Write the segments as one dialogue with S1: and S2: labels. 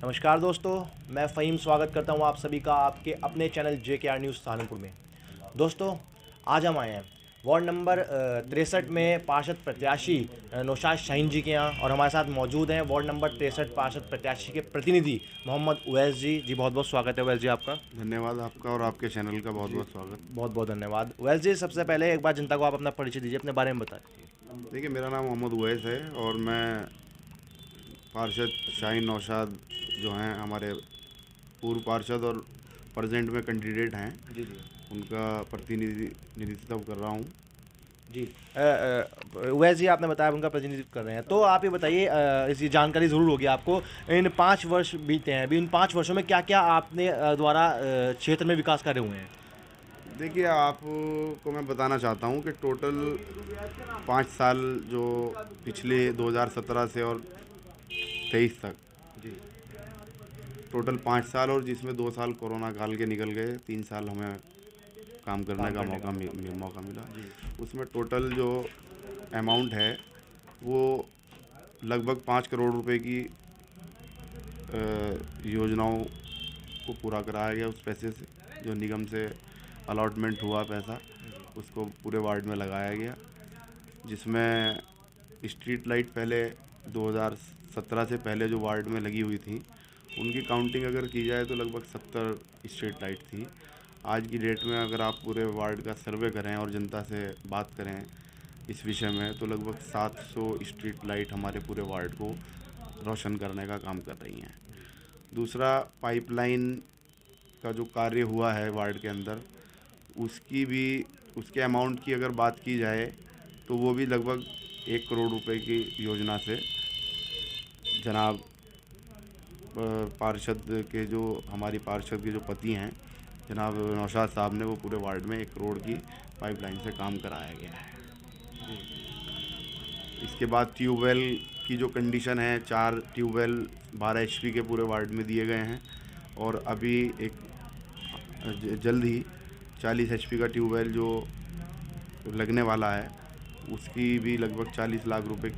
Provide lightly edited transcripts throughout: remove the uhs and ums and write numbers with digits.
S1: नमस्कार दोस्तों, मैं फ़हीम स्वागत करता हूं आप सभी का आपके अपने चैनल JKR न्यूज़ सहारनपुर में। दोस्तों, आज हम आए हैं वार्ड नंबर 63 में पार्षद प्रत्याशी नौशाद शाहीन जी के यहाँ, और हमारे साथ मौजूद हैं वार्ड नंबर 63 पार्षद प्रत्याशी के प्रतिनिधि मोहम्मद उवैस जी। जी बहुत बहुत स्वागत है उवैस जी आपका।
S2: धन्यवाद आपका और आपके चैनल का बहुत बहुत स्वागत।
S1: बहुत बहुत धन्यवाद। उवैस जी, सबसे पहले एक बार जनता को आप अपना परिचय दीजिए, अपने बारे में बताइए।
S2: देखिए, मेरा नाम मोहम्मद उवैस है और मैं पार्षद शाहीन नौशाद जो हैं हमारे पूर्व पार्षद और प्रेजेंट में कैंडिडेट हैं,
S1: जी जी
S2: उनका प्रतिनिधित्व कर रहा हूं।
S1: जी। उवैस जी, आपने बताया उनका प्रतिनिधित्व कर रहे हैं, तो आप ये बताइए, इसी जानकारी ज़रूर होगी आपको, इन 5 वर्ष बीते हैं, अभी इन 5 वर्षों में क्या क्या आपने द्वारा क्षेत्र में विकास कार्य हुए हैं।
S2: देखिए, आपको मैं बताना चाहता हूं कि टोटल 5 साल जो पिछले 2017 से और 23 तक,
S1: जी
S2: टोटल 5 साल, और जिसमें 2 साल कोरोना काल के निकल गए, 3 साल हमें काम करने का मौका मिला। उसमें टोटल जो अमाउंट है वो लगभग 5 करोड़ रुपए की योजनाओं को पूरा कराया गया। उस पैसे से जो निगम से अलॉटमेंट हुआ पैसा, उसको पूरे वार्ड में लगाया गया, जिसमें स्ट्रीट लाइट पहले 2017 से पहले जो वार्ड में लगी हुई थी, उनकी काउंटिंग अगर की जाए तो लगभग 70 स्ट्रीट लाइट थी। आज की डेट में अगर आप पूरे वार्ड का सर्वे करें और जनता से बात करें इस विषय में, तो लगभग 700 स्ट्रीट लाइट हमारे पूरे वार्ड को रोशन करने का काम कर रही हैं। दूसरा, पाइपलाइन का जो कार्य हुआ है वार्ड के अंदर, उसके अमाउंट की अगर बात की जाए तो वो भी लगभग 1 करोड़ रुपए की योजना से जनाब हमारी पार्षद के जो पति हैं जनाब नौशाद साहब ने, वो पूरे वार्ड में 1 करोड़ की पाइपलाइन से काम कराया गया है। इसके बाद ट्यूबवेल की जो कंडीशन है, 4 ट्यूबवेल 12 HP के पूरे वार्ड में दिए गए हैं, और अभी एक जल्द ही 40 HP का ट्यूबवेल जो लगने वाला है, उसकी भी लगभग 40 लाख रुपए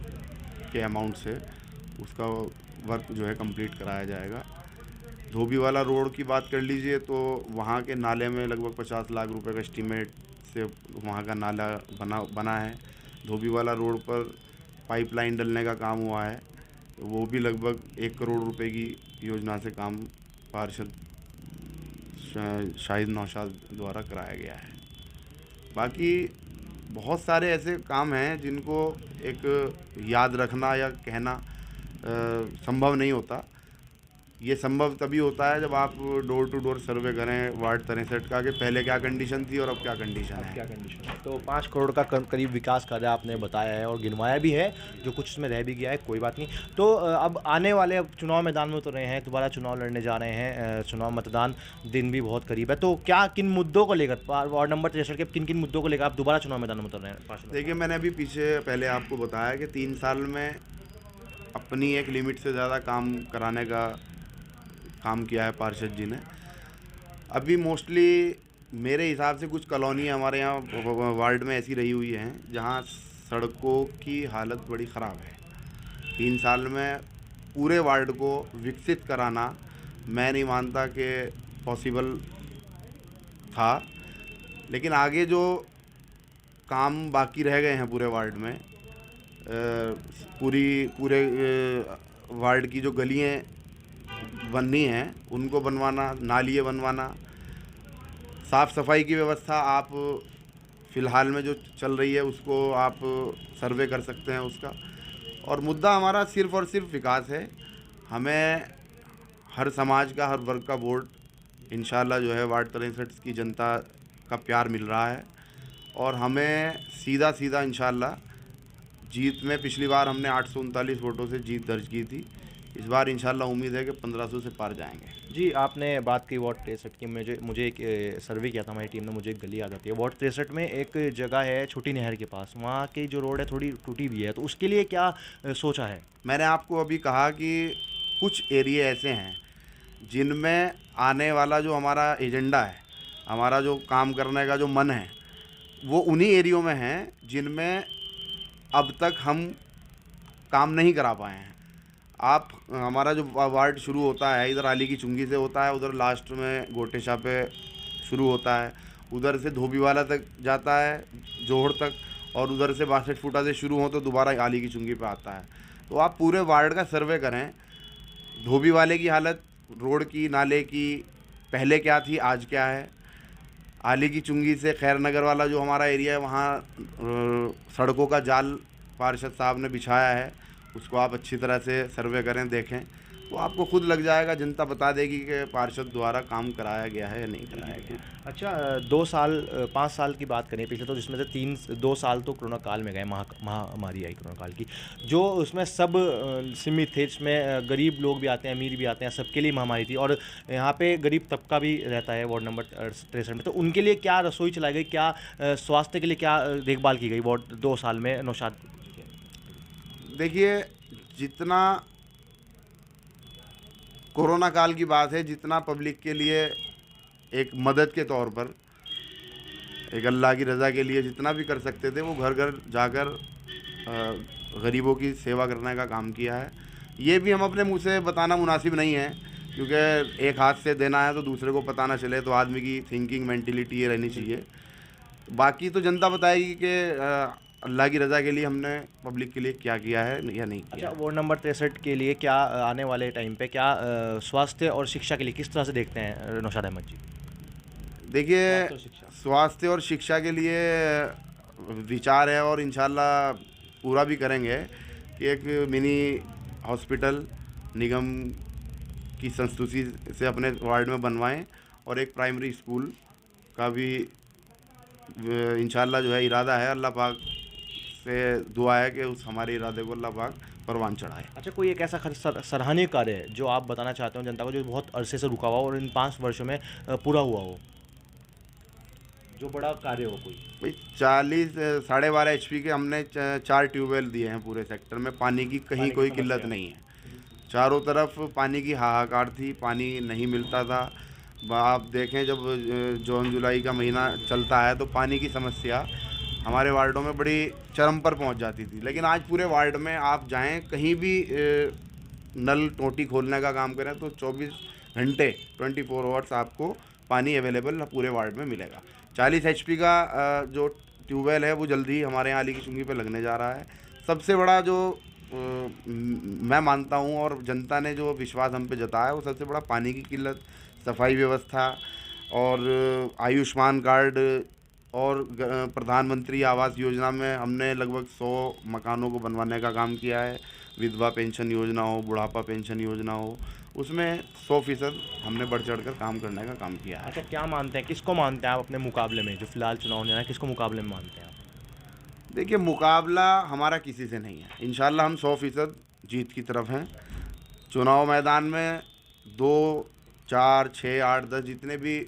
S2: के अमाउंट से उसका वर्क जो है कंप्लीट कराया जाएगा। धोबी वाला रोड की बात कर लीजिए तो वहाँ के नाले में लगभग 50 लाख रुपए का एस्टीमेट से वहाँ का नाला बना है। धोबी वाला रोड पर पाइपलाइन डलने का काम हुआ है, वो भी लगभग 1 करोड़ रुपए की योजना से काम पार्षद शाहीन नौशाद द्वारा कराया गया है। बाकी बहुत सारे ऐसे काम हैं जिनको एक याद रखना या कहना संभव नहीं होता। ये संभव तभी होता है जब आप डोर टू डोर सर्वे करें वार्ड 63 का, कि पहले क्या कंडीशन थी और अब क्या कंडीशन है।
S1: क्या कंडीशन है। तो 5 करोड़ का करीब विकास कार्य आपने बताया है और गिनवाया भी है, जो कुछ उसमें रह भी गया है, कोई बात नहीं। तो अब आने वाले, अब चुनाव मैदान में उतर रहे हैं, दोबारा चुनाव लड़ने जा रहे हैं, चुनाव मतदान दिन भी बहुत करीब है, तो क्या किन मुद्दों को लेकर वार्ड नंबर 63 के किन किन मुद्दों को लेकर आप दोबारा चुनाव मैदान में उतर रहे हैं।
S2: देखिए, मैंने अभी पहले आपको बताया कि 3 साल में अपनी एक लिमिट से ज़्यादा काम कराने का काम किया है पार्षद जी ने। अभी मोस्टली मेरे हिसाब से कुछ कॉलोनी हमारे यहाँ वार्ड में ऐसी रही हुई हैं जहाँ सड़कों की हालत बड़ी ख़राब है। 3 साल में पूरे वार्ड को विकसित कराना मैं नहीं मानता कि पॉसिबल था, लेकिन आगे जो काम बाकी रह गए हैं पूरे वार्ड में, पूरे वार्ड की जो गलियाँ बननी हैं उनको बनवाना, नालियाँ बनवाना, साफ़ सफाई की व्यवस्था आप फ़िलहाल में जो चल रही है उसको आप सर्वे कर सकते हैं उसका। और मुद्दा हमारा सिर्फ़ और सिर्फ विकास है। हमें हर समाज का, हर वर्ग का वोट इंशाल्लाह जो है वार्ड 63 की जनता का प्यार मिल रहा है, और हमें सीधा इंशाल्लाह जीत में, पिछली बार हमने 839 वोटों से जीत दर्ज की थी, इस बार इंशाल्लाह उम्मीद है कि 1500 से पार जाएंगे।
S1: जी, आपने बात की वार्ड 63 की। मुझे एक सर्वे किया था हमारी टीम ने, मुझे एक गली याद आती है वार्ड 63 में। एक जगह है छोटी नहर के पास, वहाँ की जो रोड है थोड़ी टूटी भी है, तो उसके लिए क्या सोचा है।
S2: मैंने आपको अभी कहा कि कुछ एरिए ऐसे हैं जिनमें आने वाला जो हमारा एजेंडा है, हमारा जो काम करने का जो मन है, वो उन्हीं एरियो में है जिनमें अब तक हम काम नहीं करा पाए हैं। आप हमारा जो वार्ड शुरू होता है इधर आली की चुंगी से होता है, उधर लास्ट में गोटे शाह पे शुरू होता है, उधर से धोबीवाला तक जाता है जोहड़ तक, और उधर से 62 फुटा से शुरू हो तो दोबारा आली की चुंगी पे आता है। तो आप पूरे वार्ड का सर्वे करें, धोबी वाले की हालत, रोड की, नाले की पहले क्या थी, आज क्या है। आली की चुंगी से खैर नगर वाला जो हमारा एरिया है, वहाँ सड़कों का जाल पार्षद साहब ने बिछाया है, उसको आप अच्छी तरह से सर्वे करें, देखें, तो आपको खुद लग जाएगा, जनता बता देगी कि पार्षद द्वारा काम कराया गया है या नहीं कराया गया।
S1: अच्छा, 5 साल की बात करें पिछले, तो जिसमें से 2 साल तो कोरोना काल में गए, महामारी आई कोरोना काल की, जो उसमें सब सीमित थे, इसमें गरीब लोग भी आते हैं, अमीर भी आते हैं, सबके लिए महामारी थी, और यहाँ पे गरीब तबका भी रहता है वार्ड नंबर 63 में। तो उनके लिए क्या रसोई चलाई गई, क्या स्वास्थ्य के लिए क्या देखभाल की गई वार्ड 2 साल में नौशाद?
S2: देखिए, जितना कोरोना काल की बात है, जितना पब्लिक के लिए एक मदद के तौर पर, एक अल्लाह की रज़ा के लिए जितना भी कर सकते थे, वो घर घर जाकर गरीबों की सेवा करने का काम किया है। ये भी हम अपने मुंह से बताना मुनासिब नहीं है, क्योंकि एक हाथ से देना है तो दूसरे को पता ना चले, तो आदमी की थिंकिंग मेंटिलिटी ये रहनी चाहिए। बाकी तो जनता बताएगी कि अल्लाह की रज़ा के लिए हमने पब्लिक के लिए क्या किया है या नहीं किया।
S1: अच्छा, वार्ड नंबर 63 के लिए क्या आने वाले टाइम पे क्या स्वास्थ्य और शिक्षा के लिए किस तरह से देखते हैं नौशाद अहमद जी?
S2: देखिए, स्वास्थ्य और शिक्षा के लिए विचार है, और इंशाल्लाह पूरा भी करेंगे कि एक मिनी हॉस्पिटल निगम की संस्तुति से अपने वार्ड में बनवाएं, और एक प्राइमरी स्कूल का भी इंशाल्लाह जो है इरादा है। अल्लाह पाक से दुआ है कि उस हमारे इरादे को अल्लाह पाक परवान चढ़ाए।
S1: अच्छा, कोई एक ऐसा सराहनीय कार्य है जो आप बताना चाहते हो जनता को, जो बहुत अरसे से रुका हुआ और इन 5 वर्षों में पूरा हुआ हो, जो बड़ा कार्य हो कोई?
S2: भाई 12.5 HP के हमने 4 ट्यूबवेल दिए हैं पूरे सेक्टर में। पानी की कहीं कोई किल्लत नहीं है, चारों तरफ पानी की हाहाकार थी, पानी नहीं मिलता था। आप देखें, जब जून जुलाई का महीना चलता है तो पानी की समस्या हमारे वार्डों में बड़ी चरम पर पहुंच जाती थी, लेकिन आज पूरे वार्ड में आप जाएं, कहीं भी नल टोटी खोलने का काम करें तो 24 घंटे 24 आवर्स आपको पानी अवेलेबल पूरे वार्ड में मिलेगा। 40 HP का जो ट्यूबवेल है वो जल्दी ही हमारे यहाँ आली की चुंगी पे लगने जा रहा है। सबसे बड़ा जो मैं मानता हूँ और जनता ने जो विश्वास हम पे जताया, वो सबसे बड़ा पानी की किल्लत, सफाई व्यवस्था, और आयुष्मान कार्ड, और प्रधानमंत्री आवास योजना में हमने लगभग 100 मकानों को बनवाने का काम किया है। विधवा पेंशन योजना हो, बुढ़ापा पेंशन योजना हो, उसमें 100% हमने बढ़ चढ़ कर काम करने का काम किया है।
S1: अच्छा, क्या मानते हैं, किसको मानते हैं आप अपने मुकाबले में, जो फिलहाल चुनाव होने वाला है, किसको मुकाबले में मानते हैं आप?
S2: देखिए, मुकाबला हमारा किसी से नहीं है, इंशाल्लाह हम 100% जीत की तरफ हैं। चुनाव मैदान में 2, 4, 6, 8, 10 जितने भी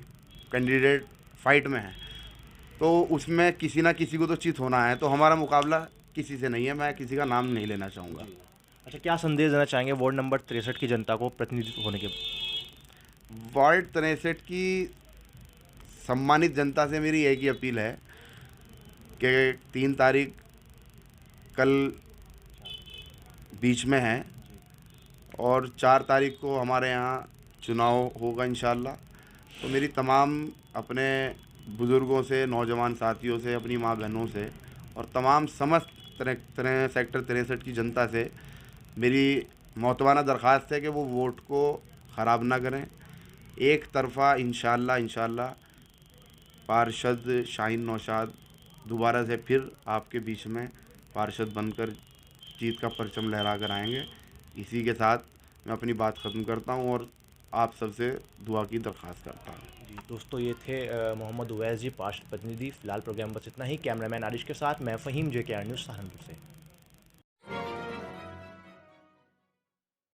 S2: कैंडिडेट फाइट में हैं, तो उसमें किसी ना किसी को तो चित होना है, तो हमारा मुकाबला किसी से नहीं है। मैं किसी का नाम नहीं लेना चाहूँगा।
S1: अच्छा, क्या संदेश देना चाहेंगे वार्ड नंबर 63 की जनता को प्रतिनिधित्व होने के?
S2: वार्ड 63 की सम्मानित जनता से मेरी एक ही अपील है कि 3 तारीख कल बीच में है, और 4 तारीख को हमारे यहाँ चुनाव होगा इंशाल्लाह। तो मेरी तमाम अपने बुज़ुर्गों से, नौजवान साथियों से, अपनी माँ बहनों से, और तमाम समस्त सेक्टर 63 की जनता से मेरी मौतवाना दरख्वास्त है कि वो वोट को ख़राब ना करें। एक तरफ़ा इंशाल्लाह पार्षद शाहीन नौशाद दोबारा से फिर आपके बीच में पार्षद बनकर जीत का परचम लहरा कर आएंगे। इसी के साथ मैं अपनी बात ख़त्म करता हूँ और आप सबसे दुआ की दरख्वास्त करता हूँ।
S1: जी दोस्तों, ये थे मोहम्मद उवैस जी, पार्षद प्रतिनिधि। फिलहाल प्रोग्राम बस इतना ही। कैमरामैन आरिश के साथ मैं फ़हीम, JKR न्यूज़ सहारनपुर से।